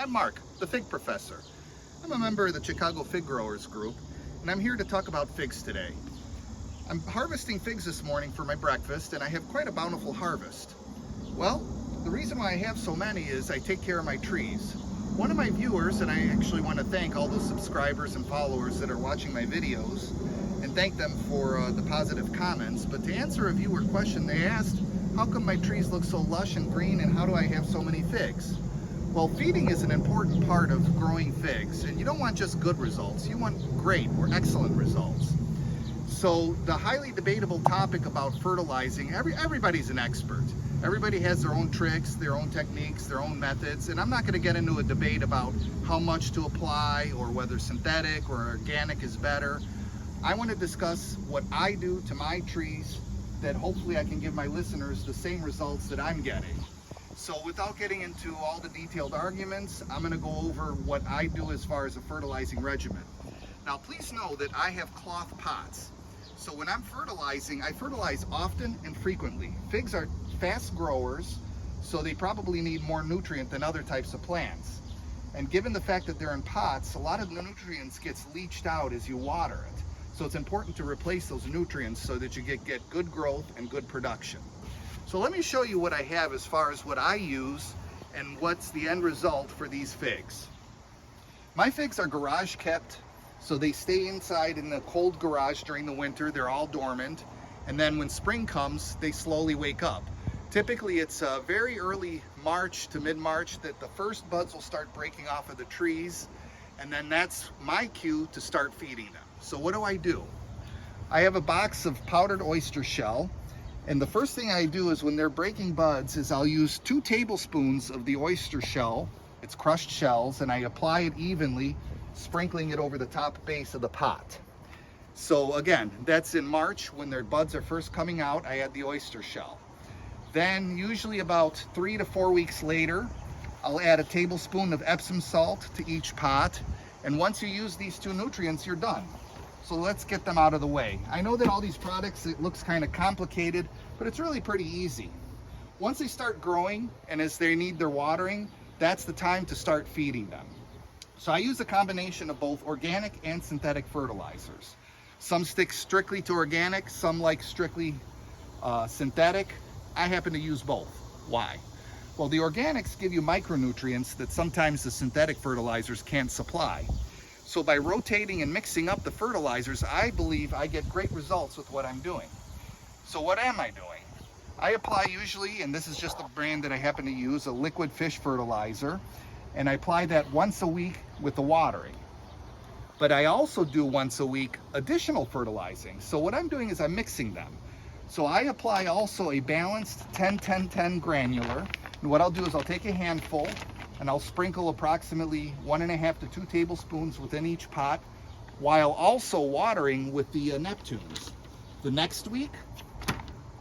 I'm Mark, the Fig Professor. I'm a member of the Chicago Fig Growers Group, and I'm here to talk about figs today. I'm harvesting figs this morning for my breakfast, and I have quite a bountiful harvest. Well, the reason why I have so many is I take care of my trees. One of my viewers, and I actually want to thank all those subscribers and followers that are watching my videos, and thank them for the positive comments, but to answer a viewer question, they asked, how come my trees look so lush and green, and how do I have so many figs? Well, feeding is an important part of growing figs, and you don't want just good results, you want great or excellent results. So the highly debatable topic about fertilizing, everybody's an expert. Everybody has their own tricks, their own techniques, their own methods, and I'm not going to get into a debate about how much to apply or whether synthetic or organic is better. I want to discuss what I do to my trees that hopefully I can give my listeners the same results that I'm getting. So without getting into all the detailed arguments, I'm going to go over what I do as far as a fertilizing regimen. Now please know that I have cloth pots. So when I'm fertilizing, I fertilize often and frequently. Figs are fast growers, so they probably need more nutrient than other types of plants. And given the fact that they're in pots, a lot of the nutrients gets leached out as you water it. So it's important to replace those nutrients so that you get good growth and good production. So let me show you what I have as far as what I use and what's the end result for these figs. My figs are garage kept, so they stay inside in the cold garage during the winter. They're all dormant, and then when spring comes, they slowly wake up. Typically it's very early March to mid-March that the first buds will start breaking off of the trees, and then that's my cue to start feeding them. So what do? I have a box of powdered oyster shell, and the first thing I do is when they're breaking buds is I'll use 2 tablespoons of the oyster shell. It's crushed shells, and I apply it evenly, sprinkling it over the top base of the pot. So again, that's in March when their buds are first coming out. I add the oyster shell. Then usually about 3 to 4 weeks later, I'll add a tablespoon of Epsom salt to each pot. And once you use these 2 nutrients, you're done. So let's get them out of the way. I know that all these products, it looks kind of complicated, but it's really pretty easy. Once they start growing and as they need their watering, that's the time to start feeding them. So I use a combination of both organic and synthetic fertilizers. Some stick strictly to organic, some like strictly synthetic. I happen to use both. Why? Well, the organics give you micronutrients that sometimes the synthetic fertilizers can't supply. So by rotating and mixing up the fertilizers, I believe I get great results with what I'm doing. So what am I doing? I apply usually, and this is just the brand that I happen to use, a liquid fish fertilizer, and I apply that once a week with the watering. But I also do once a week additional fertilizing. So what I'm doing is I'm mixing them. So I apply also a balanced 10-10-10 granular. And what I'll do is I'll take a handful and I'll sprinkle approximately 1.5 to 2 tablespoons within each pot, while also watering with the Neptunes. The next week,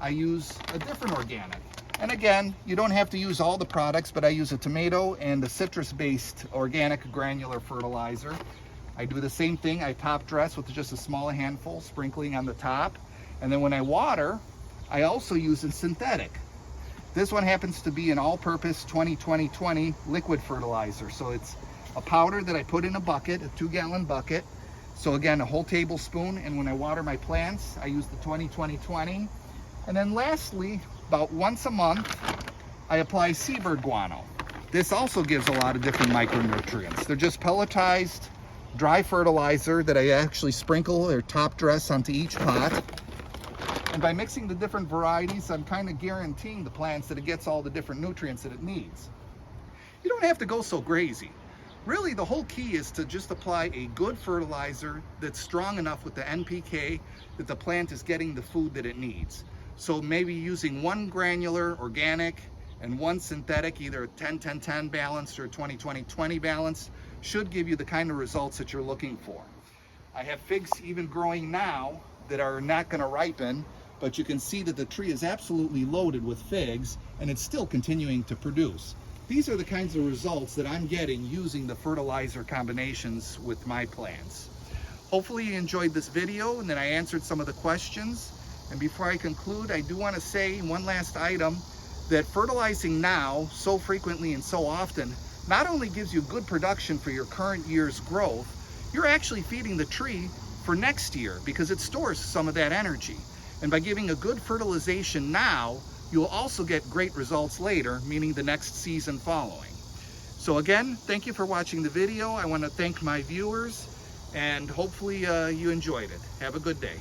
I use a different organic. And again, you don't have to use all the products, but I use a tomato and a citrus-based organic granular fertilizer. I do the same thing. I top dress with just a small handful, sprinkling on the top. And then when I water, I also use a synthetic. This one happens to be an all-purpose 20-20-20 liquid fertilizer. So it's a powder that I put in a bucket, a 2-gallon bucket. So again, a whole tablespoon. And when I water my plants, I use the 20-20-20. And then lastly, about once a month, I apply Seabird Guano. This also gives a lot of different micronutrients. They're just pelletized, dry fertilizer that I actually sprinkle or top dress onto each pot. And by mixing the different varieties, I'm kind of guaranteeing the plants that it gets all the different nutrients that it needs. You don't have to go so crazy. Really, the whole key is to just apply a good fertilizer that's strong enough with the NPK that the plant is getting the food that it needs. So maybe using 1 granular organic and 1 synthetic, either a 10-10-10 balanced or a 20-20-20 balanced, should give you the kind of results that you're looking for. I have figs even growing now that are not going to ripen, but you can see that the tree is absolutely loaded with figs and it's still continuing to produce. These are the kinds of results that I'm getting using the fertilizer combinations with my plants. Hopefully you enjoyed this video and that I answered some of the questions. And before I conclude, I do want to say one last item, that fertilizing now so frequently and so often not only gives you good production for your current year's growth, you're actually feeding the tree for next year because it stores some of that energy. And by giving a good fertilization now, you'll also get great results later, meaning the next season following. So again, thank you for watching the video. I want to thank my viewers, and hopefully you enjoyed it. Have a good day.